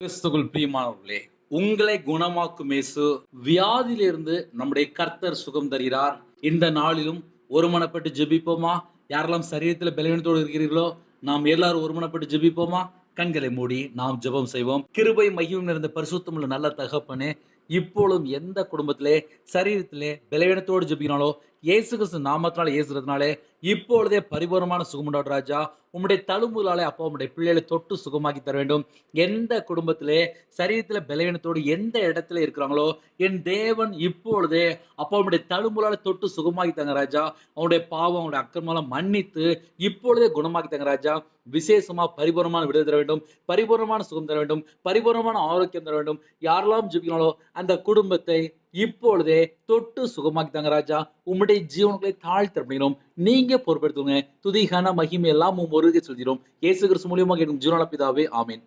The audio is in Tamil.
கிறிஸ்துவுக்குள் பிரியமானவர்களே, உங்களை குணமாக்கும் இயேசு வியாதியிலிருந்து நம்முடைய கர்த்தர் சுகம் தருகிறார். இந்த நாளிலும் ஒருமனப்பட்டு ஜெபிப்போமா? யாரெல்லாம் சரீரத்தில் பலவீனத்தோடு இருக்கிறீர்களோ, நாம் எல்லாரும் ஒருமனப்பட்டு ஜெபிப்போமா? கண்களை மூடி நாம் ஜெபம் செய்வோம். கிருபை மகிமை நிறைந்த பரிசுத்தமுள்ள நல்ல தகப்பனே, இப்பொழுதும் எந்த குடும்பத்திலே சரீரத்திலே பலவீனத்தோடு ஜெபிக்கிறாங்களோ, இயேசு கிறிஸ்து நாமத்தினால இயேசுறதுனாலே இப்பொழுதே பரிபூரணமான சுகம் உண்டாடும் ராஜா. உம்முடைய தழும்புகளாலே அப்பா உம்முடைய பிள்ளைகளை தொட்டு சுகமாக்கி தர வேண்டும். எந்த குடும்பத்திலே சரீரத்திலே பலவீனத்தோடு எந்த இடத்துல இருக்கிறாங்களோ, என் தேவன் இப்பொழுதே அப்பா உம்முடைய தழும்புகளாலே தொட்டு சுகமாக்கி தாங்க ராஜா. அவனுடைய பாவம் அவனுடைய அக்கிரமங்களை மன்னித்து இப்பொழுதே குணமாக்கி தாங்க ராஜா. விசேஷமா பரிபூரணமான விடுதலை தர வேண்டும், பரிபூரணமான சுகம் தர வேண்டும், பரிபூரணமான ஆரோக்கியம் தர வேண்டும். யாரெல்லாம் ஜெபிக்கிறாங்களோ அந்த குடும்பத்தை இப்பொழுதே தொட்டு சுகமாக்கி தாங்க ராஜா. உம்முடைய ஜீவன்களை தாழ்த்தப்படுகிறோம். நீங்க பொறுப்பெடுத்துங்க. துதி கன மகிமை எல்லாம் உம் ஒருவருக்கே செலுத்துகிறோம். இயேசு கிறிஸ்து மூலியமாக என் ஜீவனான பிதாவே, ஆமென்.